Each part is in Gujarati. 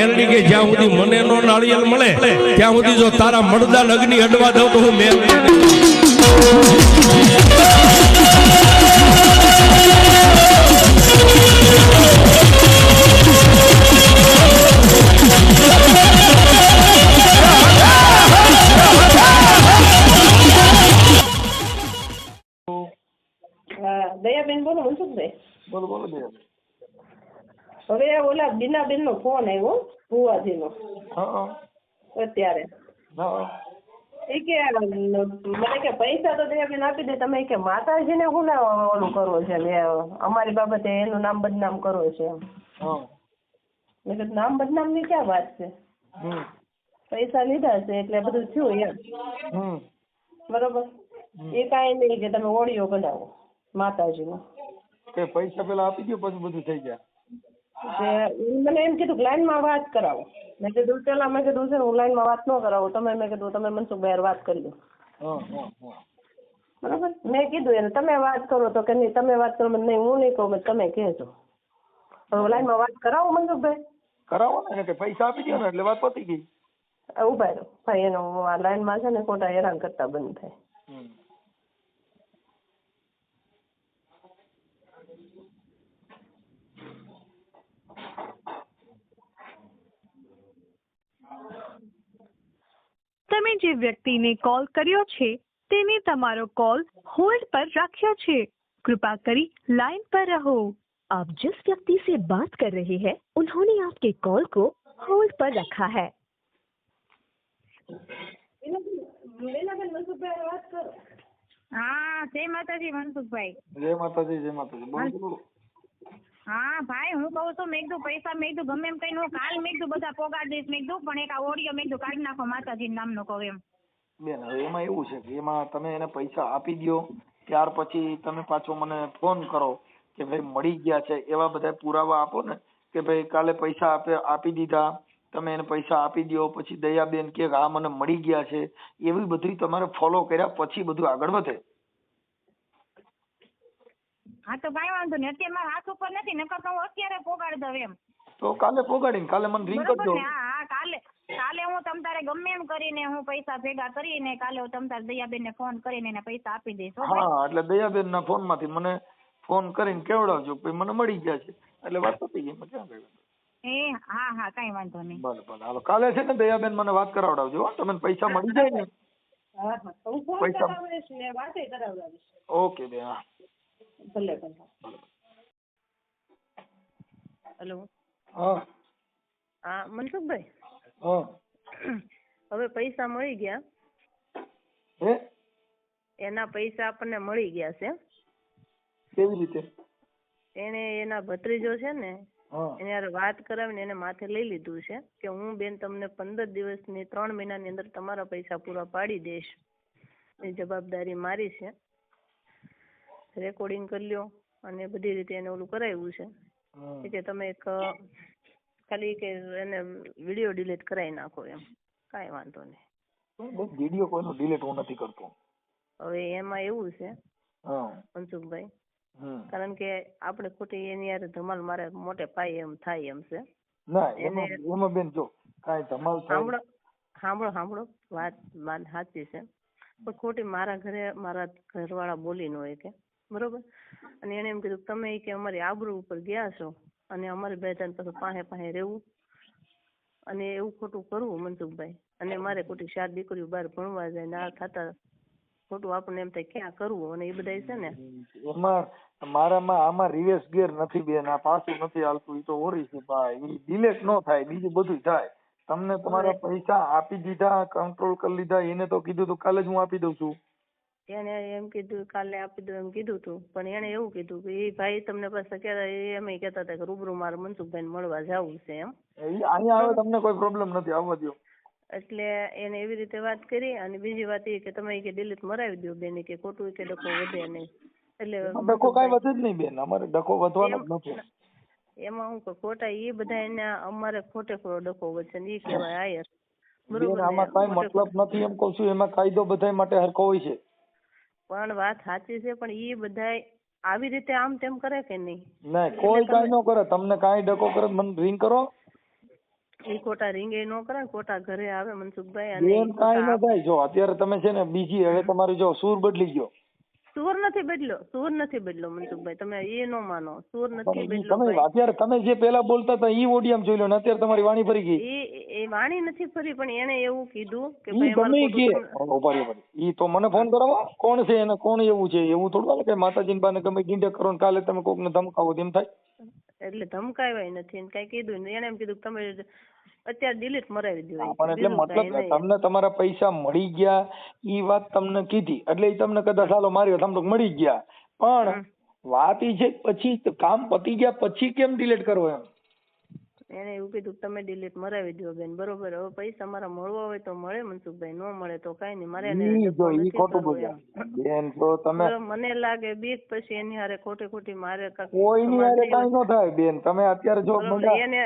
મેલડી કે જ્યાં સુધી મને નો નાળિયેર મળે ત્યાં સુધી જો તારા મળદા અગ્નિ અડવા દઉં તો હું મેલડી દયાબેન બોલો મનસુખભાઈ. બોલો બોલો દયાબેન. હવે ઓલા બીનાબેન નો ફોન આવ્યો ભુવાજી નો અત્યારે. એ કે મને કે પૈસા તો દયાબેન આપી દે, તમે કે માતાજી ને હું ઓલું કરો છે ને અમારી બાબતે એનું નામ બદનામ કરો છે. મેં કીધું નામ બદનામ ની ક્યાં વાત છે, પૈસા લીધા છે એટલે બધું થયું એમ. બરોબર. એ કાંઈ નહીં કે તમે ઓડિયો કઢાવો માતાજીનો. પૈસા પેલા આપી દો પછી બધું થઈ જાય. મને એમ કીધું કે લાઈનમાં વાત કરાવો. મેં કીધું પેલા મેં કીધું છે હું લાઈનમાં વાત ન કરાવું, તમે મેં કીધું તમે મનસુખભાઈ વાત કરી દો. બરાબર. મેં કીધું એને તમે વાત કરો તો કે નહીં તમે વાત કરો. નહીં હું નહીં કહું, તમે કહેજો. લાઈનમાં વાત કરાવો મનસુખભાઈ. કરાવો ને કે પૈસા આપી દો ને એટલે વાત પતી ગઈ. ઉભા રહ્યો ભાઈ, એનો આ લાઈનમાં છે ને ખોટા હેરાન કરતા બંધ થાય. તમે જે વ્યક્તિને કોલ કર્યો છે તેને તમારો કોલ होल्ड पर रखा છે, कृपया करी लाइन पर रहो। आप जिस व्यक्ति से बात कर रहे हैं उन्होंने आपके कॉल को होल्ड पर रखा है। हाँ जय माताजी मनसुखभाई. જય માતાજી જય માતાજી. બોલો બોલો. હા ભાઈ હું કહું છું મેં કીધું પૈસા મેં કીધું ગમે એમ કઈ નું કાલ મેં કીધું બધા પોગાડ દઈશ મેં કીધું, પણ એક આ ઓડિયો મેં કીધું કાઢી નાખો માતાજી નામનો કહું એમ. બેન હવે એમાં એવું છે કે એમાં તમે એને પૈસા આપી દો ત્યાર પછી તમે પાછો મને ફોન કરો કે ભાઈ મળી ગયા છે, એવા બધા પુરાવા આપો ને કે ભાઈ કાલે પૈસા આપી દીધા, તમે એને પૈસા આપી દો, પછી દયાબેન કે હા મને મળી ગયા છે, એવી બધી તમારે ફોલો કર્યા પછી બધું આગળ વધે. હા તો ભાઈ વાંધો નહીં, અત્યારે મારા હાથ ઉપર નથી, નકર તો હું અત્યારે પોગાડી દઉં એમ. તો કાલે પોગાડીને કાલે મને રિંગ બરોબર કરજો. ને? હા કાલે હું તમ તારે ગમે એમ કરીને હું પૈસા ભેગા કરીને કાલે હું તમ તારે દયાબેન ને ફોન કરીને એને પૈસા આપી દઈશ. હા એટલે દયાબેન ના ફોન માંથી મને ફોન કરીને કેવડાવજો કે મને મળી ગયા છે એટલે વાત પતી ગઈ. ક્યાં ગઈ? હા હા કઈ વાંધો નહીં. ભલે ભલે હાલો કાલે છે ને દયાબેન મને વાત કરાવડાવજો. તમને પૈસા મળી જાય ને પૈસા ઓકે બેન. હા ભલે ભલે. હેલો. હા હા મનસુખભાઈ, હા હવે પૈસા મળી ગયા. હે એના પૈસા આપણને મળી ગયા છે. કેવી રીતે? એને એના ભત્રીજો છે ને હા એને યાર વાત કરાવીને એને માથે લઈ લીધું છે કે હું બેન તમને 15 દિવસની 3 મહિનાની અંદર તમારા પૈસા પૂરા પાડી દઈશ, એ જવાબદારી મારી છે. રેકોર્ડિંગ કરી લ્યો અને બધી રીતે એને ઓલું કરાવ્યું છે કે તમે એક ખાલી કે એને વિડીયો ડિલીટ કરાવી નાખો એમ. કાંઈ વાંધો નહીં. વિડીયો કોઈનો ડિલીટ હું નથી કરતો. હવે એમાં એવું છે હા મનસુખભાઈ, કારણ કે આપણે ખોટી એની યાર ધમાલ મારે મોટે પાયે એમ થાય એમ છે. ના એમાં બેન જો કાંઈ ધમાલ સાંભળો વાત સાચી છે, પણ ખોટી મારા ઘરે મારા ઘરવાળા બોલી ન હોય કે બરોબર. અને એને એમ કીધું તમે કે અમારી આબરૂ ઉપર ગયા છો અને અમારી બેજાન પછી પાસે રહેવું અને એવું ખોટું કરવું મનસુખભાઈ. અને મારે ખોટી 4 દીકરીઓ બહાર ભણવા જાય ને આ થતા ખોટું આપણને એમ થાય ક્યાં કરવું. અને એ બધા છે ને એમાં મારામાં આમાં રિવેસ ગેર નથી બેન, આ પાછું નથી હાલતું. એ તો ઓરી છે ભાઈ, એ ડિલેટ ન થાય, બીજું બધું થાય. તમને તમારા પૈસા આપી દીધા, કંટ્રોલ કરી લીધા, એને તો કીધું તું કાલે જ હું આપી દઉં છું. એને એમ કીધું કાલે આપી દઉં એમ કીધું તું, પણ એને એવું કીધું કે એ ભાઈ તમને પાસે એમ કહેતા હતા કે રૂબરૂ મારે મનસુખભાઈ મળવા જવું છે એમ. અહીંયા આવે તમને કોઈ પ્રોબ્લેમ નથી, આવવા દો. એટલે એને એવી રીતે વાત કરી. અને બીજી વાત એ કે તમે કે ડિલીટ મરાવી દો બેન, કે ખોટું કે ડખો વધે નહીં. એટલે ડખો કાંઈ વધે જ નહીં બેન, અમારે ડખો વધવાનો જ નથી. એમાં હું ખોટા એ બધા એના અમારે ખોટે ખોટો ડખો વધશે ને એ કહેવાય આયર. બરોબર. આમાં કાંઈ મતલબ નથી એમ કહું છું. એમાં કાયદો બધા માટે હરખો હોય છે. પણ વાત સાચી છે, પણ એ બધા આવી રીતે આમ તેમ કરે કે નહીં? નહીં કોઈ કાંઈ ન કરે. તમને કાંઈ ડખો કરે મને રિંગ કરો. એ ખોટા રિંગે ન કરે ને, ખોટા ઘરે આવે મનસુખભાઈ. અને બેન કાંઈ ન થાય. જો અત્યારે તમે છે ને બીજી, હવે તમારું જો સૂર બદલી ગયો. સૂર નથી બદલ્યો મનસુખભાઈ, તમે એ ન માનો. સૂર નથી તમે બદલ્યો તમે ભાઈ. અત્યારે તમે જે પેલા બોલતા હતા ઈ ઓડિયમ જોઈ લો ને અત્યારે તમારી વાણી ફરી ગઈ. એ વાણી નથી ફરી, પણ એને એવું કીધું કે ઈ ભાઈ ગમે અમારે કે ખોટું ઉભારી ઈ તો મને ફોન કરાવો કોણ છે એને, કોણ એવું છે એવું થોડું હાલે કે માતાજીને બાને ગમે ગીંડે કરો ને કાલે તમે કોકને ધમકાવો તેમ થાય. એટલે ધમકાવ્યા નથી ને કઈ કીધું ને. એને એમ કીધું કે તમે અત્યારે ડિલીટ મરાવી દો. પણ એટલે મતલબ તમને તમારા પૈસા મળી ગયા ઈ વાત તમને કીધી એટલે ઈ તમને કદાચ ચાલો માર્યો તમને મળી ગયા, પણ વાત ઈ છે પછી કામ પતી ગયા પછી કેમ ડિલીટ કરવો એમ. એને એવું કીધું કે તમે ડિલીટ મરાવી દો બેન, બરોબર. હવે પૈસા મારા મળવા હોય તો મળે મનસુખભાઈ, ન મળે તો કઈ નહીં. મારે એને જો ઈ ખોટું બોલ્યા બેન. તો તમે મને લાગે બીક પછી એની હારે ખોટી મારે કોઈની હારે કાંઈ ન થાય બેન. તમે અત્યારે જો એને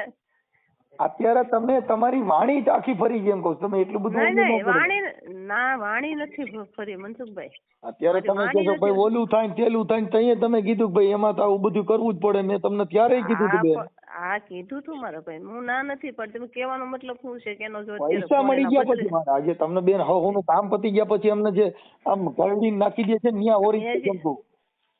અત્યારે તમે તમારી વાણી જ આખી ફરી ગઈ એમ કહું તમે એટલું બધું વાણી નથી ફરી મનસુખભાઈ. અત્યારે તમે કહો છો ભાઈ ઓલું થાય ને તેલું થાય ને તઈએ તમે કીધું કે ભાઈ એમાં તો આવું બધું કરવું જ પડે. મેં તમને ત્યારે કીધું હતું બેન. હા કીધું તું મારા ભાઈ, હું ના નથી પડતી. તમે કહેવાનો મતલબ શું છે કે એનો જો પૈસા મળી ગયા પછી મારે આજે તમને બેન હું કામ પતી ગયા પછી અમને જે આમ ગરડી નાખી દે છે ન્યા ઓરી જમતું.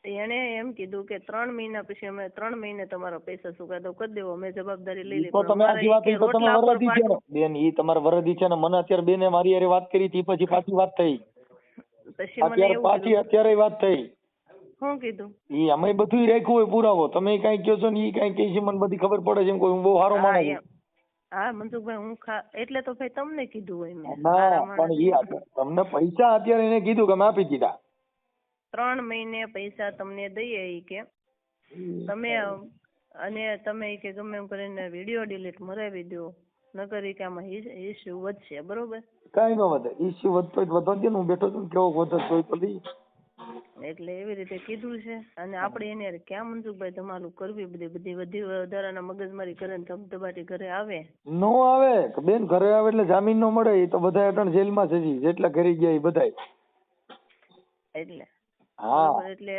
એને એમ કીધું કે 3 મહિના પછી અમે 3 મહિને તમારા પૈસા ચૂકવ્યા કરી દેવો, અમે જવાબદારી લઈ લીધી. તો તમે આખી વાત તો તમે વરદી છે ને બેન, ઈ તમારે વરદી છે ને. મને અત્યારે બેને મારી હારે વાત કરી હતી પછી પાછી વાત થઈ. પછી મને અત્યારે પાછી અત્યારે વાત થઈ. શું કીધું? ઈ અમે બધું રાખ્યું હોય પુરાવો. તમે કઈ કહો છો ને ઈ કઈ કહે છે મને બધી ખબર પડે છે. એમ કોઈ હું બહુ સારો માણસ છું. હા મનસુખભાઈ, હું એટલે તો ભાઈ તમને કીધું હોય મેં. ના પણ ઈ તમને પૈસા અત્યારે એને કીધું કે મેં આપી દીધા. 3 મહિને પૈસા તમને દઈએ ઈ કે તમે, અને તમે ઈ કે ગમે એમ કરીને વિડીયો ડિલીટ મરાવી દો, નકર ઈ કે આમાં ઇસ્યુ વધશે. બરોબર? કઈ ન વધે. ઇસ્યુ વધતો જ વધવા દે ને. હું બેઠો છું કેવો વધે તોય પછી. એટલે એવી રીતે કીધું છે. અને આપણે એને ક્યાં મનસુખભાઈ ધમાલું કરવી, બધી વધારાના મગજમારી કરે ને ધબધબાટી ઘરે આવે. નો આવે બેન. ઘરે આવે એટલે જામીન નો મળે. એ તો બધા અટણ જેલમાં છે જેટલા ઘરે ગયા એ બધા. એટલે હા એટલે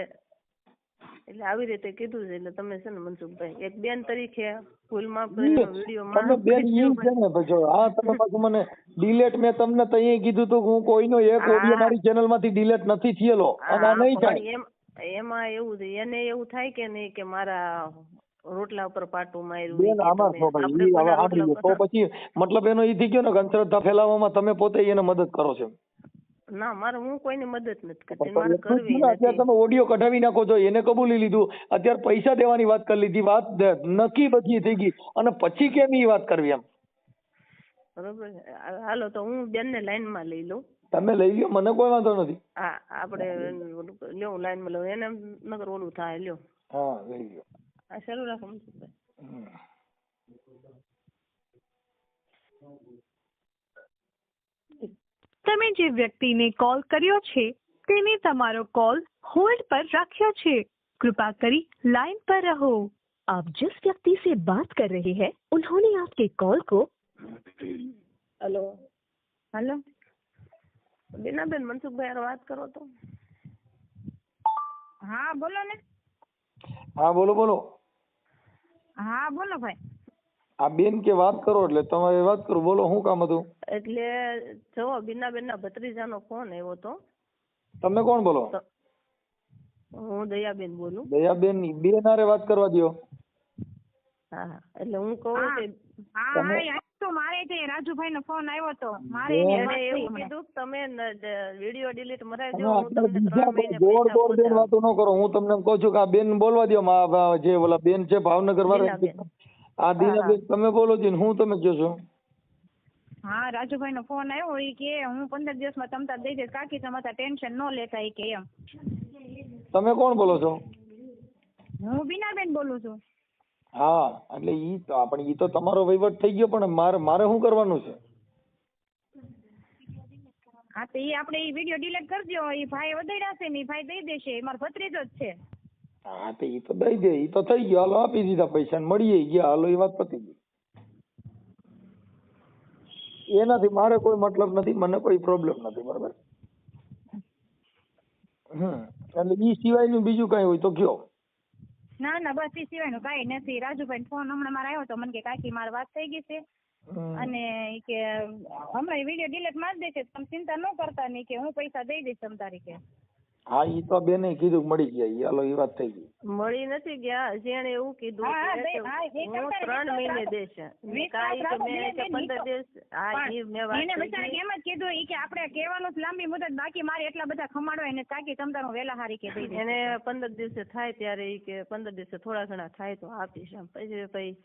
આવી રીતે કીધું છે. એટલે તમે છે ને મનસુખભાઈ એક બેન તરીકે ભૂલ માફ કરીને વિડીયો તમે બેન ઈ છે ને પછી હા તમે પાછું મને ડિલેટ મેં તમને તઈએ કીધું તું હું કોઈનો એક ઓડિયો મારી ચેનલ માંથી ડિલેટ નથી થયેલો અને આ નહીં થાય. એમાં એવું છે એને એવું થાય કે નહીં કે મારા રોટલા ઉપર પાટું માર્યું. બેન આમાં તો ભાઈ ઈ હવે સાંભળી લો તો પછી મતલબ એનો ઈ થઈ ગયો ને કે અંધશ્રદ્ધા ફેલાવવામાં તમે પોતે એને મદદ કરો છો. ના મારે હું કોઈની મદદ નથી કરતી, મારે કરવી નથી. અત્યારે તમે ઓડિયો કઢાવી નાખો છો, એને કબૂલી લીધું, અત્યારે પૈસા દેવાની વાત કરી લીધી, વાત નક્કી બધી થઈ ગઈ અને પછી કેમ ઈ વાત કરવી એમ. બરોબર. હાલો તો હું બેન ને લાઈન માં લઈ લઉં. તમે લઈ લ્યો, મને કોઈ વાંધો નથી. હા આપણે લ્યો લાઈન માં લઉં. એને નગર ઓલું થાય. લ્યો હા લઈ લ્યો. હા ચાલુ રાખો. તમે જે વ્યક્તિને કોલ કર્યો છે તેને તમારો કોલ होल्ड पर राख्યો છે. कृपा કરી लाइन पर रहो. आप जिस व्यक्ति से बात कर रहे हैं उन्होंने आपके कॉल को હેલો બીનાબેન, મનસુખભાઈ હારે વાત કરો તો. હા બોલો ને. હા બોલો બોલો. હા બોલો ભાઈ. આ બેન કે વાત કરો એટલે તમારે વાત કરો. બોલો શું કામ હતું? એટલે જો બીનાબેન ના ભત્રીજાનો ફોન આવ્યો તો. તમે કોણ બોલો? હું દયાબેન બોલું. દયાબેન બેન હારે વાત કરવા દો. હા એટલે હું કહું કે તો મારે જે રાજુભાઈ નો ફોન આવ્યો તો મારે એવું કીધું તમે વિડીયો ડિલીટ મરાવી દો. હું તમને 3 મહિને ગોળ ગોળ બેન વાતો ન કરો. હું તમને કહું છું કે આ બેન બોલવા દો. જે ઓલા બેન છે ભાવનગર વાળા આ દીનાબેન તમે બોલો છો ને હું તમે કહો છો. હા રાજુભાઈ નો ફોન આવ્યો એ કે હું 15 દિવસમાં તમતા દઈ દઈશ કાકી, તમારા ટેન્શન ન લેતા એ કે એમ. તમે કોણ બોલો છો? હું બીનાબેન બોલું છું. હા એટલે ઈ તો આપણે ઈ તો તમારો વહીવટ થઈ ગયો પણ મારે શું કરવાનું છે? હા તો ઈ આપણે ઈ વિડિયો ડિલીટ કરજો. ઈ ભાઈ વધાર્યા છે ને ઈ ભાઈ દઈ દેશે. ઈ મારો ભત્રીજો જ છે. હા તો ઈ તો દઈ દે. ઈ તો થઈ ગયો. હાલો આપી દીધા પૈસા મળી ગયા. હાલો એ વાત પતી ગઈ. એનાથી મારે કોઈ મતલબ નથી, મને કોઈ પ્રોબ્લેમ નથી. બરાબર. એટલે ઈ સિવાયનું બીજું કઈ હોય તો કયો. ના બસ એ સિવાયનું કાંઈ નથી. રાજુભાઈ ફોન હમણાં મારે આવ્યો તો મને કે કાકી મારે વાત થઈ ગઈ છે અને ઈ કે હમણાં વિડીયો ડિલીટ મારી દેશે તમે ચિંતા ન કરતા નહીં કે હું પૈસા દઈ દઈશ તમ તારી કે હા ઈ તો બેને કીધું મળી ગયા ઈ હાલો ઈ વાત થઈ ગઈ. મળી નથી ગયા હજી એને એવું કીધું હા, કે હા, એ હું કરતા 3 મહિને રાખો. દેશે વીસ કાંઈ રાખો, કે મેં કે બેન, 15 દિવસ હા ઈ મેં વાત એને કરી બિચારા હતી. એમ જ કીધું ઈ કે આપણે કહેવાનું જ લાંબી મુદત બાકી મારે એટલા બધા ખમાડવા એને તાકી તમ તારું વેલા હારી કે દઈ દઈશ. એને 15 દિવસે થાય ત્યારે ઈ કે 15 દિવસે થોડા ઘણા થાય તો આપીશ એમ. પછી ભાઈ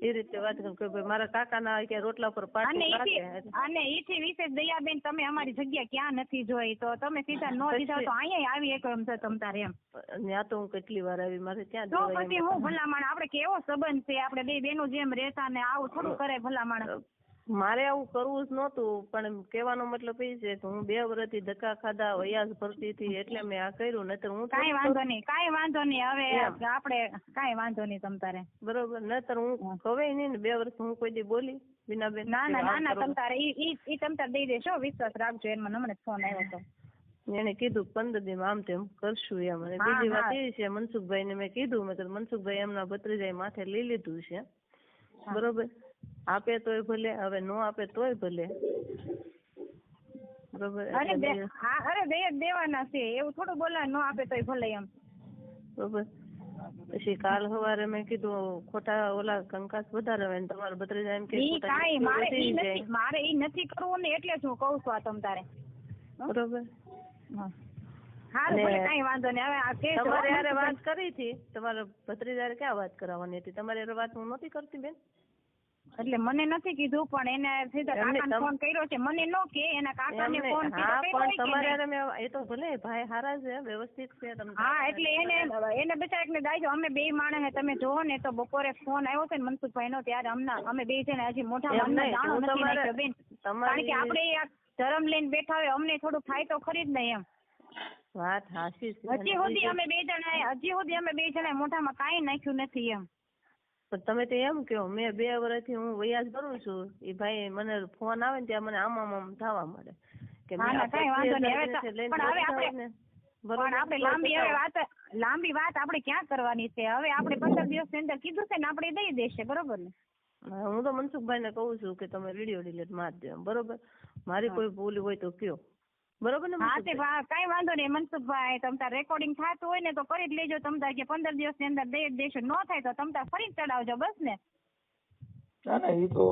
એ રીતે વાત કરી કે ભાઈ મારા કાકાના કે રોટલા પર અને પાટું ઈથી રાખે અને ઈથી વિશેષ દયાબેન તમે અમારી જગ્યા ક્યાં નથી જોઈ તો તમે સીધા નો દીધા તો અહીંયા આવી એક એમ છે તમ તારે એમ ત્યાં તો હું કેટલી વાર આવી મારે ત્યાં તો જવાય પછી હું ભલામણ આપણે કેવો સંબંધ છે આપણે બે બેનો જેમ રહેતા ને આવું થોડું કરે ભલામણ. મારે આવું કરવું જ નહોતું પણ કહેવાનો મતલબ એ છે કે હું 2 વર્ષથી ધક્કા ખાધા વયાસ ભરતી હતી એટલે મેં આ કર્યું નહીતર હું કાંઈ વાંધો નહીં હવે આપણે કાંઈ વાંધો નહીં તમ તારે બરોબર નહીતર હું ખવાય નહીં ને 2 વર્ષ હું કોઈ દી બોલી બીનાબેન ના તમ તારે ઈ તમ તારે દઈ દેશો વિશ્વાસ રાખજો એમાં હમણાં ફોન આવ્યો હતો એને કીધું 15 દિન આમ તેમ કરશું એમ અને બીજી વાત એ છે મનસુખભાઈ ને મેં કીધું મેં કીધું મનસુખભાઈ એમના ભત્રીજાએ માથે લઈ લીધું છે બરોબર આપે તોય ભલે હવે નો આપે તોય ભલે બરોબર અરે દઈ દેવાના છે એવું થોડું બોલા નો આપે તોય ભલે એમ બરોબર પછી કાલ સવારે મેં કીધું ખોટા ઓલા કંકાસ વધારે હોય ને તમારા ભત્રીજા એમ કે મારે ઈ નથી કરવું ને એટલે જ હું કહું છું આ તમ તારે બરોબર હારું ભલે કાંઈ વાંધો નહીં હવે આ કે તમારે યારે વાત કરી હતી તમારા ભત્રીજા ક્યાં વાત કરાવવાની હતી તમારી યારે વાત હું નહોતી કરતી બેન એટલે મને નથી કીધું પણ એને સીધા કાકાને ફોન કર્યો છે મને નો કે એના કાકાને ફોન પણ તમારે મેં એ તો ભલે ભાઈ હારા છે વ્યવસ્થિત છે તમને હા એટલે એને બિચારાને દાઈજો અમે બે માણસ તમે જોવો ને તો બપોરે ફોન આવ્યો છે ને મનસુખભાઈ નો ત્યારે અમે બે છે ને હજી મોઢા દાણો નથી નાખ્યો બેન કારણ કે આપણે આ ધર્મ લઈને બેઠા હોય અમને થોડું થાય તો ખરી જ નહીં એમ વાત હાચી છે હજી સુધી અમે બે જણા મોઢામાં કાંઈ નાખ્યું નથી એમ પણ તમે તો એમ કહો મેં 2 વર્ષથી હું વયાસ કરું છું એ ભાઈ મને ફોન આવે ને ત્યાં મને આમ થવા મળે કે કાંઈ વાંધો નહીં પણ આપણે લાંબી વાત આપણે ક્યાં કરવાની છે હવે આપણે 15 દિવસની અંદર કીધું છે ને આપણે દઈ દેશે બરોબર ને હું તો મનસુખભાઈ ને કહું છું કે તમે વિડીયો ડિલીટ મારી દો બરોબર મારી કોઈ ભૂલ હોય તો કયો બરોબર ને હા તે કાંઈ વાંધો નહીં મનસુખભાઈ તમ તાર રેકોર્ડિંગ થતું હોય ને તો કરી જ લેજો તમ તાર કે 15 દિવસની અંદર દઈ જ દેશો ન થાય તો તમ તાર ફરી ચડાવજો બસ ને ના ઈ તો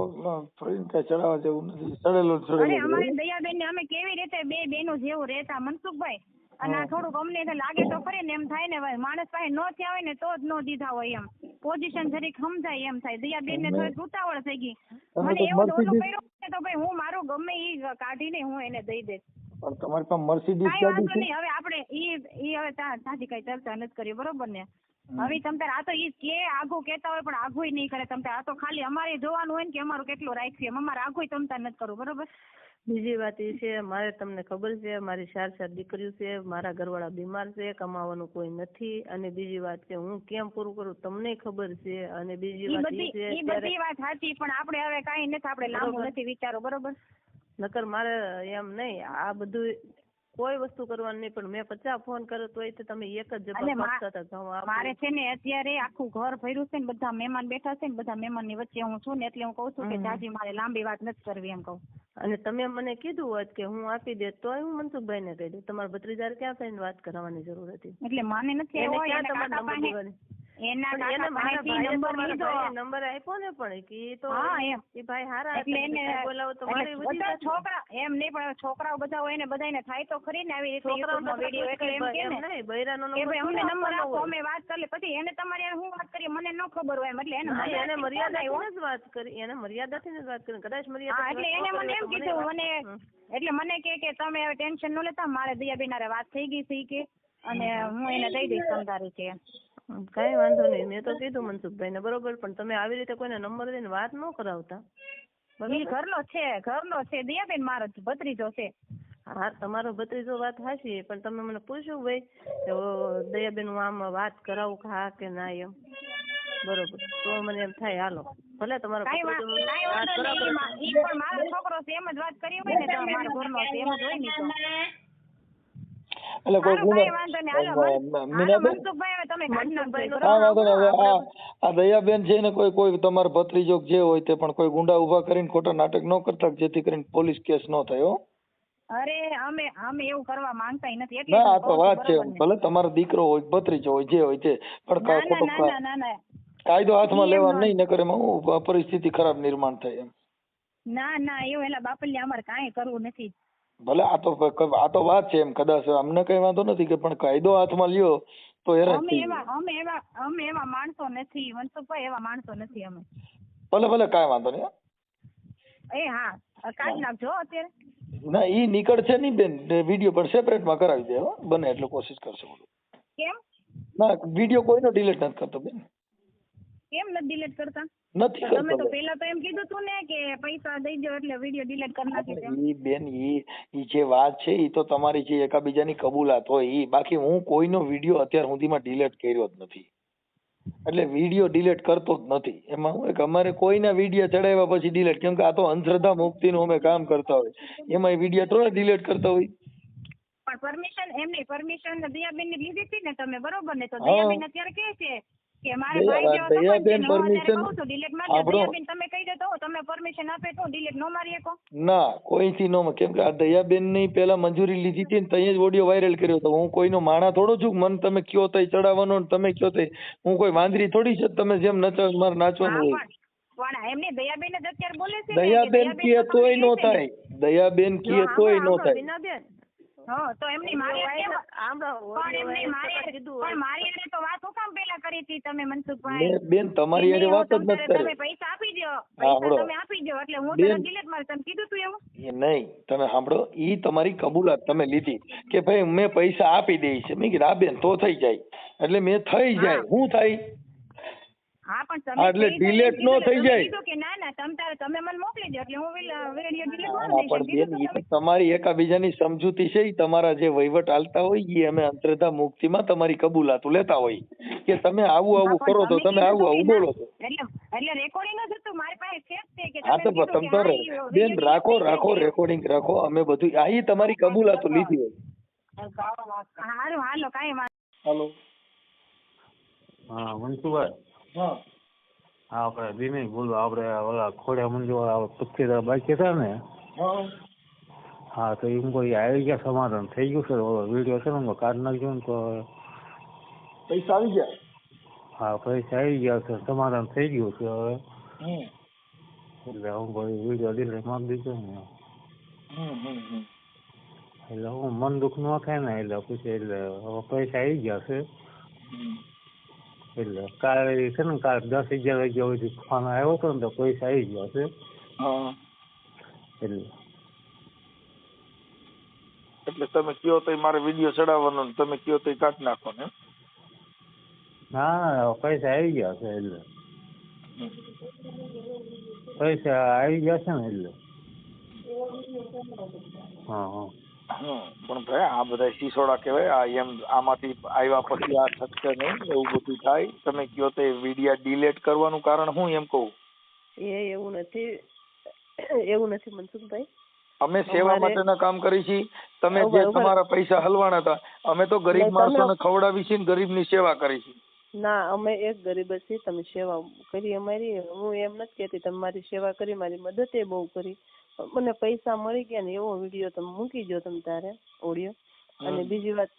ફરી ચડાવવા જેવું નથી ચડેલું અરે અમારી દયાબેન ને અમે કેવી રીતે બે બેનો જેવું રહેતા મનસુખભાઈ અને આ થોડુંક અમને લાગે તો ખરી ને એમ થાય ને ભાઈ માણસ પાસે નો થયા હોય ને તો જ નો દીધા હોય એમ પોઝિશન જરીક સમજાય એમ થાય દયાબેન ને થોડીક ઉતાવળ થઈ ગઈ મને એવું ઓલું કર્યું ને તો ભાઈ હું મારું ગમે ઈ કાઢીને હું એને દઈ દઈશ પણ તમારી પાસે મર્સિડીઝ કાંઈ વાંધો ગાડી નહીં હવે આપણે ઈ હવે ત્યાંથી કઈ ચર્ચા નથી કરી બરોબર ને હવે તમ તાર આ તો ઈ કે આઘું કેતા હોય પણ આઘું નહીં કરે તમ તાર આ તો ખાલી અમારે જોવાનું હોય ને કે અમારું કેટલું રાખ્યું એમ અમારે આઘું તમ તાર નથી કરવું બરોબર બીજી વાત એ છે મારે તમને ખબર છે મારી 4 દીકરીઓ છે મારા ઘરવાળા બીમાર છે કમાવાનું કોઈ નથી અને બીજી વાત છે હું કેમ પૂરું કરું તમને ખબર છે અને બીજી વાત એ છે ઈ બધી વાત સાચી પણ આપણે હવે કાંઈ નથી આપણે લાંબુ નથી વિચારો બરોબર નકર મારે એમ નહીં આ બધું કોઈ વસ્તુ કરવાની નહીં પણ મેં 50 ફોન કર્યો તો તમે એક જ જવાબ આપતા હતા મારે છે ને અત્યારે આખું ઘર ભર્યું છે ને બધા મહેમાન બેઠા છે ને બધા મહેમાનની વચ્ચે હું છું ને એટલે હું કહું છું કે જાજી મારે લાંબી વાત નથી કરવી એમ કહું અને તમે મને કીધું હોત કે હું આપી દે તોય હું મનસુખભાઈ ને કહી દઉં તમારા ભત્રીજા ક્યાં થઈને વાત કરવાની જરૂર હતી એટલે મને નથી એવો એના કાકા પાસેથી નંબર લીધો નંબર આપ્યો ને પણ કે તો હા એમ એ ભાઈ હારા એટલે એને બોલાવો તો મારી બધા છોકરા એમ નહીં પણ છોકરાઓ બધા હોય ને બધાને થાય તો ખરી ને આવી રીતે યુટ્યુબનો વિડિયો એટલે એમ કે ને નહીં બૈરાનો કે ભાઈ અમને નંબર આપો અમે વાત કરી લે પછી એને તમારી યાર હું વાત કરી મને ન ખબર હોય એટલે એને મર્યાદાથી જ વાત કરી એને મર્યાદાથી જ વાત કરી કદાચ મર્યાદા એટલે એને મને એમ કીધું મને એટલે મને કે તમે હવે ટેન્શન ન લેતા મારે દયાબેન હારે વાત થઈ ગઈ છે કે અને હું એને દઈ દઈશ તમારી કે કઈ વાંધો નહીં મેં તો કીધું મનસુખભાઈ ને બરોબર પણ તમે આવી રીતે કોઈને નંબર દઈને વાત ન કરાવતા ઈ ઘરનો છે દયાબેન મારો ભત્રીજો છે હા તમારો ભત્રીજો વાત હાચી પણ તમે મને પૂછ્યું ભાઈ કે દયાબેન હું આમ વાત કરાવું કે હા કે ના એમ બરોબર તો મને એમ થાય હાલો ભલે તમારો ઈ પણ મારો છોકરો છે એમ જ વાત કરી હોય ને તો મારો ઘરનો છે એમ જ હોય ને તો એટલે કોઈ હાલો, કાંઈ વાંધો નહીં. હાલો, ગુના હાલો, મીનાબેન, મનસુખભાઈ, હવે તમે કાઢી નાખજો. હા બરોબર? વાંધો નહીં. હવે આ દયાબેન છે ને કોઈ તમારો ભત્રીજો જે હોય તે પણ કોઈ ગુંડા ઉભા કરીને ખોટા નાટક ન કરતા જેથી કરીને પોલીસ કેસ ન થાય હો. અરે અમે એવું કરવા માંગતા નથી એટલે ના આ જ તો કહું છું, વાત છે, બરોબર ને? ભલે તમારો દીકરો હોય ભત્રીજો હોય જે હોય તે પણ ના ખોટો ના ના ના કાયદો હાથમાં ઈ એમ લેવા ન- નહીં, નકર એમાં હું પરિસ્થિતિ ખરાબ નિર્માણ થાય એમ. ના એવું એલા બાપલિયા અમારે કાંઈ કરવું નથી. ભલે આ તો વાત છે એમ, કદાચ અમને કઈ વાંધો નથી કે પણ કાયદો હાથમાં લ્યો તો હેરાન થઈ જાય. અમે એવા માણસો નથી મનસુખભાઈ, એવા માણસો નથી અમે. ભલે કાંઈ વાંધો નહીં. એ હા, કાઢી નાખજો અત્યારે. ના ઈ નીકળશે નહીં બેન, વિડીયો પર સેપરેટ માં કરાવી દે હો, બને એટલે કોશિશ કરશે બધું. કેમ ના વિડીયો કોઈનો ડિલીટ નથી કરતો બેન, કેમ નથી ડિલીટ કરતા? નથી તમે કરતો તો બેન. પેલા તો એમ કીધું તું ને કે પૈસા દઈ દો એટલે વિડીયો ડિલીટ કરી નાખી એમ. ઈ બેન ઈ જે વાત છે ઈ તો તમારી જે એકાબીજાની કબૂલાત હોય ઈ, બાકી હું કોઈનો વિડીયો અત્યાર સુધીમાં ડિલીટ કર્યો જ નથી, એટલે વિડીયો ડિલીટ કરતો જ નથી. એમાં હું એક અમારે કોઈના વિડીયો ચડાવ્યા પછી ડિલીટ, કેમ કે આ તો અંધશ્રદ્ધા મુક્તિનું અમે કામ કરતા હોય, એમાં વિડીયો થોડા ડિલીટ કરતા હોય. પણ પરમિશન એમની પરમિશન દયાબેન ની લીધી હતી ને તમે, બરોબર ને? તો હા. દયાબેન અત્યારે કહે છે કે મારે ભાઈ જેવો સંબંધ છે દયાબેન ને હું અત્યારે permission કહું છું ડિલીટ મારજો. આપણો- દયાબેન તમે કહી દો તો તમે પરમિશન આપે તો ડિલીટ ન મારી શકો? ના કોઈથી નો, કેમ કે આ દયાબેન ની પેલા મંજૂરી લીધી હતી ને ત્યાં જ ઓડિયો વાયરલ કર્યો હતો. હું કોઈનો માણા થોડો છું, મન તમે કયો તઈ ચડાવવાનો ને તમે કયો તઈ, હું કોઈ વાંદરી થોડી છે તમે જેમ નચાવ મારે નાચવાનું હોય. પણ એમને દયાબેન જ અત્યારે બોલે છે ને કે દયાબેન દયાબેન કીએ તો તોય તમને નો કહે છે ને. થાય, દયાબેન કીએ તોય નો થાય. બીનાબેન, હા, તો એમની મારી આંબળો પણ એમની મારી હારે તો વાત હું કામ પેલા કરી હતી તમે મનસુખભાઈ? બેન તમારી હારે વાત જ નથી તમે કરી. પૈસા આપી દો, સાંભળો. પૈસા તમે આપી દો એટલે હું બેન. તરત ડિલીટ મારી. તમે કીધું તું એવું? એ નહીં, તમે સાંભળો, ઈ તમારી કબૂલાત તમે લીધી કે ભાઈ મેં પૈસા આપી દઈશ. મેં કીધું આ બેન તો થઈ જાય, એટલે મેં થઈ જાય, શું થાય? હા, પણ હા, એટલે તમે delete નો થઈ જાય. કીધું કે ના ના તમે મને મોકલી દો એટલે હું વિડીયો ડિલીટ હા, મારી પણ દઈશ. બેન ઈ તો તમારી એકાબીજાની સમજૂતી છે, ઈ તમારા જે વહીવટ હાલતા હોય ઈ અમે અંતરધા મુક્તિમાં તમારી કબૂલાતો લેતા હોય કે તમે આવું કરો તો તમે આવું બોલો છો. એટલે રેકોર્ડિંગ જ હતું મારી પાસે છે જ તે કે હા તો તમે કીધું તમે કે તો હા, ઈ બેન video રાખો delete રાખો થઈ રેકોર્ડિંગ રાખો, અમે બધું આ ઈ તમારી કબૂલાતો લીધી હોય. જાય. હાલો કાંઈ વાંધો હાલો. હા મનસુખભાઈ, હા હા આપણે દિનેશ બોલો. આપણે ઓલા ખોડિયા મંજુ પક્ષીદાર બાકી હતા ને, હા હા તો એમ કોઈ આવી ગયા, સમાધાન થઈ ગયું છે? ઓલો વિડીયો છે ને કાઢી નાખજો ને તો. પૈસા આવી ગયા. હા પૈસા આવી ગયા છે, સમાધાન થઈ ગયું છે હવે. હમ એટલે હું કોઈ વિડીયો ડિલીટ મારી દીધો ને, હમ એટલે હું મન દુઃખ ન થાય ને, એટલે પછી એટલે હવે પૈસા આવી ગયા છે. એટલે કાલે છે ને કાલે 10-11 વાગ્યા સુધી ફોન આવ્યો હતો ને તો પૈસા આવી ગયા છે. હા એટલે તમે કયો તો મારે વિડીયો ચડાવવાનો ને તમે કયો તો કાઢી નાખો ને. ના પૈસા આવી ગયા છે, એટલે પૈસા આવી ગયા છે ને એટલે. હા પણ ભાઈ આ બધા સિસોડા કહેવાય, આ એમ આમાંથી આવ્યા પછી આ થશે નહીં, એવું બધું થાય. તમે કયો તો વિડીયો ડિલીટ કરવાનું કારણ હું એમ કહું? એવું નથી મનસુખભાઈ. અમે સેવા માટેના કામ કરી છીએ. તમે જે તમારા પૈસા હલવાના હતા, અમે તો ગરીબ માણસોને ખવડાવી છીએ, ગરીબની સેવા કરી છે. ના, અમે એક ગરીબ જ છીએ, તમે સેવા કરી અમારી. હું એમ નથી કહેતી તમે મારી સેવા કરી, મારી મદદ બહુ કરી. મને પૈસા મળી ગયા ને એવો વિડીયો તમે મૂકી દો તમે તારે ઓડિયો. અને બીજી વાત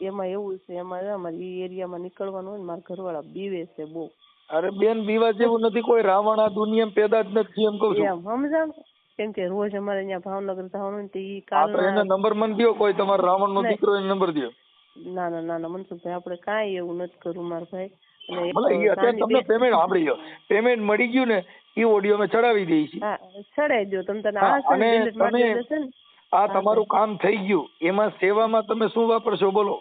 એમાં એવું છે, એમાં અમારી એરિયામાં નીકળવાનું હોય ને મારા ઘરવાળા બીવે છે બહુ. અરે બેન બીવા જેવું નથી, કોઈ રાવણ આ દુનિયામાં પેદા જ નથી એમ કહું છું. એમ સમજાવ, કેમ કે રોજ અમારે અહીંયા ભાવનગર જવાનું ને ઈ હા તો એનો નંબર મને દો, કોઈ તમારો રાવણ નો દીકરો એનો નંબર દો. ના મનસુખભાઈ, આપણે કાંઈ એવું નથી કરવું મારા ભાઈ. તમને પેમેન્ટ સાંભળી લો, પેમેન્ટ મળી ગયું ને એ ઓડિયો મેં ચડાવી દઈ છે. હા ચડાવી દો તમે. તને અને તમે આ તમારું કામ થઈ ગયું, એમાં સેવામાં તમે શું વાપરશો બોલો?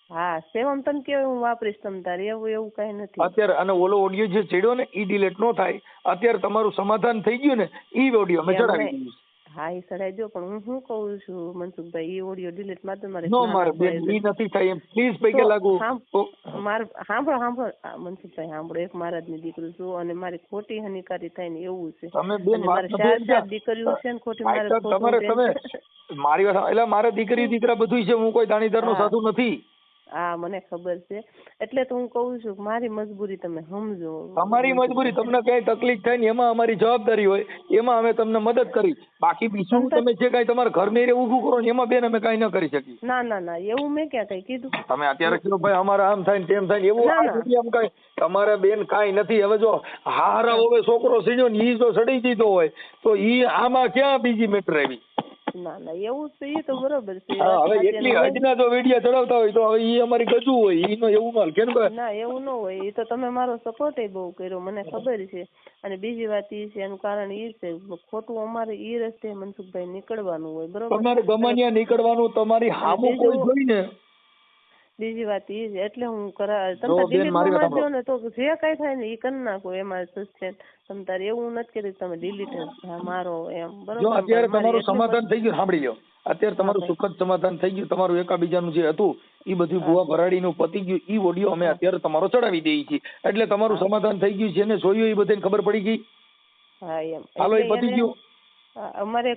હા સેવામાં તને કેવું હું વાપરીશ તમ તારે, એવું કઈ નથી અત્યારે. અને ઓલો ઓડિયો જે ચડ્યો ને ઈ ડિલીટ નો થાય. અત્યારે તમારું સમાધાન થઈ ગયું ને ઈ ઓડિયો મેં ચડાવી દીધું. હા એ ચડાઈ દો, પણ હું શું કહું છું મનસુખભાઈ, એ ઓડિયો ડિલીટ માર દો. મારે નો મારે બેન ઈ નથી થાય એમ, પ્લીઝ પૈકે લાગુ. સાંભળો મનસુખભાઈ સાંભળો, એક મહારાજની દીકરી છું અને મારી ખોટી હાનિકારી થાય ને એવું છે. તમે બેન અને મારે ચાર દીકરીઓ છે ને ખોટી મારે તમારે તમે મારી વાત એટલે મારે દીકરી દીકરા બધું છે, હું કોઈ દાણીદાર નો સાધુ નથી. હા મને ખબર છે, એટલે તો હું કહું છું કે મારી મજબૂરી તમે સમજો. તમારી મજબૂરી, તમને કઈ તકલીફ થાય ને એમાં અમારી જવાબદારી હોય, એમાં અમે તમને મદદ કરી. બાકી બીજું તમે જે કઈ તમારા ઘર મેરે ઉભું કરો ને એમાં બેન અમે કઈ ન કરી શકીએ. ના ના ના એવું મેં ક્યાં કઈ કીધું. તમે અત્યારે કીધું ભાઈ અમારે આમ થાય ને તેમ થાય એવું આમ કઈ તમારે બેન કઈ નથી. હવે જો હારા હવે છોકરો સીજો ને ઈ જો સડી દીધો હોય તો ઈ આમાં ક્યાં બીજી મેટર આવી. ના ના એવું છે, એ તો બરોબર છે. હવે એટલી હજના જો વિડિયો ચડાવતા હોય તો હવે ઈ અમારી ગજુ હોય, ઈ નો એવું માલ કેમ કે ના એવું ન હોય. એ તો તમે મારો સપોર્ટ બહુ કર્યો, મને ખબર છે. અને બીજી વાત એ છે, એનું કારણ એ છે ખોટું અમારે એ રસ્તે મનસુખભાઈ નીકળવાનું હોય, બરોબર. તમારે ગમાન્યા નીકળવાનું, તમારી હામું કોઈ જોઈ ને. બીજી વાત એ છે, એટલે હું તમે ડિલીટ મારજો ને તો જે કઈ થાય ને એ કરી નાખો, એમાં છે. તમે તારે એવું નથી કર્યું તમે ડિલીટ મારો એમ, બરોબર. અત્યારે તમારું સમાધાન થઈ ગયું, સાંભળી લો. અત્યારે તમારું સુખદ સમાધાન થઈ ગયું, તમારું એકાબીજાનું જે હતું એ બધું ભૂવા ભરાડીનું પતી ગયું. ઈ ઓડિયો અમે અત્યારે તમારો ચડાવી દઈએ છીએ, એટલે તમારું સમાધાન થઈ ગયું. જેને જોયું એ બધાને ખબર પડી ગઈ. હા એમ હાલો એ પતી ગયું. અમારે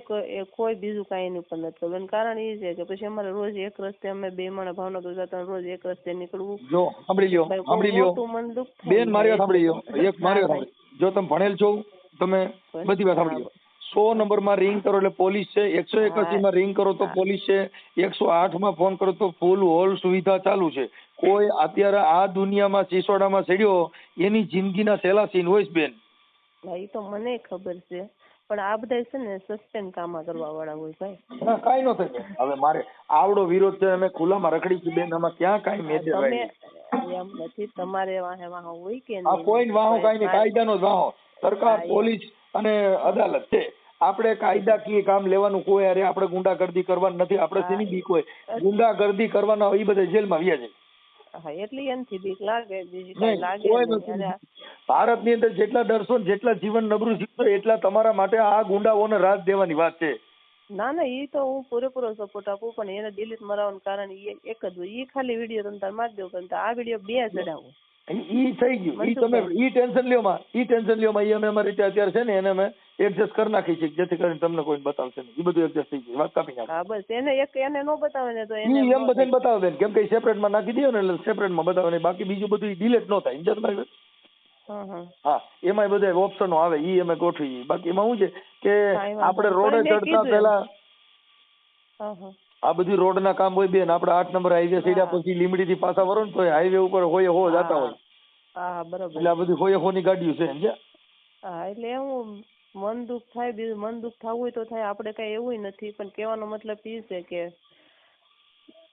કોઈ બીજું કઈ એની ઉપર નથી કરવું. કારણ એ છે કે પછી અમારે રોજ એક રસ્તે અમે બે માણસ ભાવનગર જતા રોજ એક રસ્તે નીકળવું. જો સાંભળી લ્યો બેન, મારી વાત સાંભળી લ્યો. એક મારી વાત સાંભળી, જો તમે ભણેલ છો, તમે બધી વાત સાંભળી લો. 100 નંબરમાં રિંગ કરો એટલે પોલીસ છે, 181 માં રિંગ કરો તો પોલીસ છે, 108 માં ફોન કરો તો ફૂલ હોલ સુવિધા ચાલુ છે. કોઈ અત્યારે આ દુનિયામાં સિસોડામાં ચડ્યો એની જિંદગીના સહેલા સીન હોય બેન. એ તો મને ખબર છે, પણ આ બધા છે ને સસ્પેન્ડ કામ કરવા વાળા હોય ભાઈ. ના કાઈ નો થાય. હવે મારે આવડો વિરોધ છે, અમે ખુલ્લામાં રખડી છે બેન, આમાં ક્યાં કાઈ મેજર રહે એમ નથી. તમારે વાહે વાહ હોય કે આ કોઈ વાહો કાઈ નહીં, કાયદાનો જ વાહો. સરકાર, પોલીસ અને અદાલત છે. આપણે કાયદાકીય કામ લેવાનું કોઈ અરે આપણે ગુંડાગર્દી કરવાની નથી. આપણે શેની બીક હોય? ગુંડાગર્દી કરવાના એ બધા જેલમાં વ્યા જાય. હા એટલે એનથી બીક લાગે, બીજી કઈ લાગે. ભારતની અંદર જેટલા ડરશો ને જેટલા જીવન નબળું જીવશો એટલા તમારા માટે આ ગુંડાઓને રાજ દેવાની વાત છે. ના ના એ તો હું પૂરેપૂરો સપોર્ટ આપું, પણ એને ડિલીટ મરાવવાનું કારણ એક જ હોય. એ ખાલી વિડીયો તમે તાર મારી દો, પણ આ વિડીયો 2 ચડાવો. ઈ થઈ ગયું. ઈ તમે ઈ ટેન્શન લ્યો માં, ઈ ટેન્શન લ્યો માં. ઈ અમે અમારી રીતે અત્યારે છે ને એને અમે એડજસ્ટ કરી નાખી છે, જેથી કરીને તમને કોઈ બતાવશે નહીં. ઈ બધું એડજસ્ટ થઈ ગયું, વાત કાપી નાખો. હા બસ એને નો બતાવે ને તો એને એમ બધાને બતાવે બેન, કેમ કે સેપરેટ માં નાખી દો ને એટલે સેપરેટ માં બતાવે ને. બાકી બીજું બધું ડિલીટ નો થાય. સમજ્યા તમારી વાત? હા એમાં બધા ઓપ્શનો આવે, ઈ અમે ગોઠવી. બાકી એમાં શું છે કે આપણે રોડે ચડતા પેલા આ બધી રોડ ના કામ હોય બેન. આપણે 8 નંબર હાઈવે સીડા પછી લીમડી થી પાછા વરો ને તો હાઈવે ઉપર હોય હો જતા હોય. હા બરોબર. એટલે આ બધી હોય હો ની ગાડીઓ છે સમજ્યા? હા એટલે હું મન દુઃખ થાય, બીજું મન દુઃખ થવું હોય તો થાય, આપણે કઈ એવું નથી. પણ કહેવાનો મતલબ એ છે કે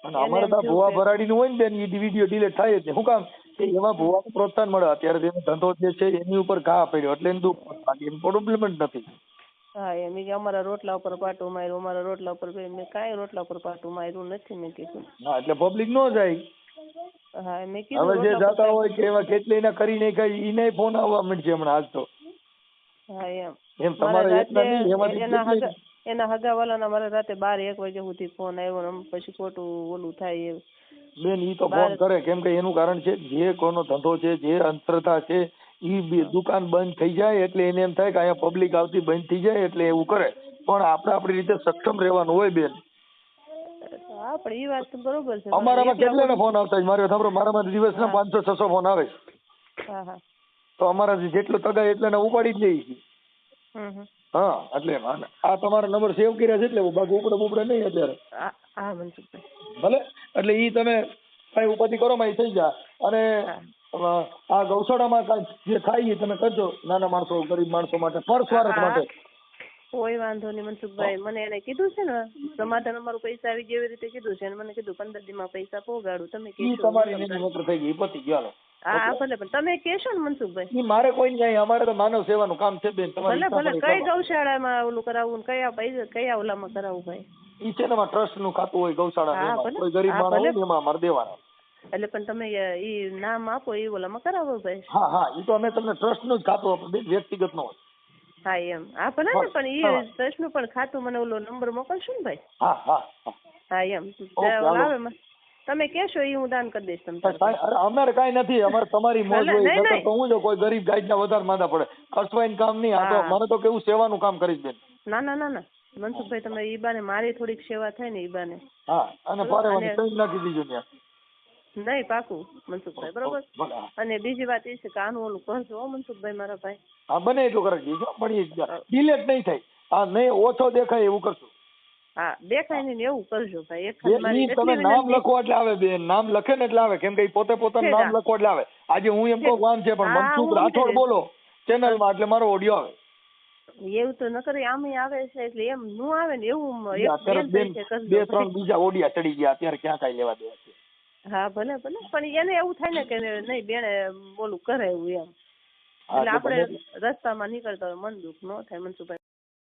અમારે તો ભૂવા ભરાડી નું હોય ને બેન, એ વિડીયો ડિલીટ થાય જ. શું કામ કે એમાં ભૂવાનું પ્રોત્સાહન મળે. અત્યારે તેનો ધંધો જે છે એની ઉપર ઘા પડ્યો એટલે એને દુઃખ, બાકી એમ પ્રોબ્લેમ જ નથી. હા એમ કે અમારા રોટલા ઉપર પાટું માર્યું, અમારા રોટલા ઉપર મેં કાંઈ રોટલા ઉપર પાટું માર્યું નથી મેં કીધું. હા એટલે પબ્લિક નો જાય. હા મેં કીધું હવે જે જાતા હોય કે એવા કેટલી ના કરી નહીં કઈ ઈને ફોન આવવા માંડશે હમણાં આજ તો. હા એમ તમારે એટલા નહીં, એમાંથી એના હગાવાલાના મારા રાતે 12-1 વાગ્યા સુધી ફોન આવ્યો ને પછી ખોટું ઓલું થાય એવું. બેન ઈ તો ફોન કરે, કેમ કે એનું કારણ છે જે કોનો ધંધો છે, જે અંધશ્રદ્ધા છે, ઈ દુકાન બંધ થઈ જાય એટલે એને એમ થાય કે અહીંયા પબ્લિક આવતી બંધ થઈ જાય એટલે એવું કરે. પણ આપણે આપણી રીતે સક્ષમ રહેવાનું હોય બેન. હા પણ એ વાત બરોબર છે. અમારામાં કેટલાના ફોન આવતા છે મારે ખબર? મારામાં દિવસના 500-600 ફોન આવે છે. હા હા તો અમારા જેટલો તગાય એટલાને ઉપાડી જ લઈએ છીએ. હા એટલે આ તમારા નંબર સેવ કર્યા છે એટલે બાકી ઉપડે નહીં અત્યારે. હા મનસુખભાઈ ભલે. એટલે ઈ તમે કઈ ઉપાધિ કરો માં થઈ જાય. અને આ ગૌશાળામાં કઈ જે થાય એ તમે કરજો, નાના માણસો, ગરીબ માણસો માટે, પરસ્વારથ માટે. કોઈ વાંધો નહીં મનસુખભાઈ. મને એને કીધું છે ને સમાધાન અમારું પૈસા આવી જેવી રીતે કીધું છે. મને કીધું 15 દીમાં પૈસા પહોંચાડું. તમે કીધું તમારી નોકરી થઈ ગઈ, પતી ગયો. હા ભલે પણ તમે કહેશો ને મનસુખભાઈ. મારે કોઈ નહીં, અમારે તો માનવ સેવાનું કામ છે બેન. ભલે ભલે કઈ ગૌશાળામાં ઓલું કરાવવું ને કયા પૈસા કયા ઓલામાં કરાવવું ભાઈ? ઈ છે ને ટ્રસ્ટ નું ખાતું હોય ગૌશાળા, કોઈ ગરીબ માણસ હોય એમાં અમારે દેવાના. એટલે પણ તમે ઈ નામ આપો એ ઓલામાં કરાવો ભાઈ. હા ઈ તો અમે તમને ટ્રસ્ટ નું જ ખાતું આપો બેન, વ્યક્તિગત નો હોય. હા એમ હા ભલે ને પણ એ દસનું પણ ખાતું મને ઓલો નંબર મોકલશો ને ભાઈ હા હા હા હા એમ હાલો. આવે તમે કહેશો એ હું દાન કરી દઈશ તમને અરે અમારે કાંઈ નથી, અમારે તમારી મોજ ભલે, હોય. નહીં, નકર નહીં. તો હું જો કોઈ ગરીબ ગાઈડના વધારે માંદા પડે, ખર્ચવાઈને કામ નહીં. આ તો હા. મને તો કેવું સેવાનું કામ કરીશ બેન. ના ના ના ના મનસુખભાઈ તમે ઈ બાને મારી થોડીક સેવા થાય ને ઈ બાને હા અને બરોબર, પારેવાની અને- કઈ નાખી દીધું ત્યાં. નહીં પાકું મનસુખભાઈ બરોબર. ભલે, હા. અને બીજી વાત એ છે કે આનું ઓલું કરજો હો મનસુખભાઈ મારા ભાઈ. હા બને એટલું કરી દીધું પણ એ ડિલેટ નહીં થાય. હા નહીં ઓછો દેખાય એવું કરશું. હા દેખાય નહીં ને એવું કરજો ભાઈ. એક ખાલી મારી ઈ તમે એટલી નામ વિનંતી લખો એટલે આવે બેન, નામ લખે ને એટલે આવે. કેમ કે ઈ પોતે પોતાનું છે, નામ હા. લખો એટલે આવે. આજે હું એમ કહું વાન છે પણ હા, મનસુખ હું રાઠોડ સમજી બોલો ચેનલમાં એટલે મારો ઓડિયો આવે. એવું તો ન કરે આમ આવે છે એટલે એમ નું આવે ને એવું એક અત્યારે બેન બેન તરીકે કરજો બે ત્રણ ભાઈ. બીજા ઓડિયા ચડી ગયા, અત્યારે ક્યાં કાંઈ લેવા દેવા છે. હા ભલે ભલે પણ એને એવું થાય ને કે નહીં બેને બોલું કરે એવું એમ હા, એટલે એટલે આપણે ભલે. રસ્તામાં નીકળતા હોય મન દુઃખ ન થાય મનસુખભાઈ.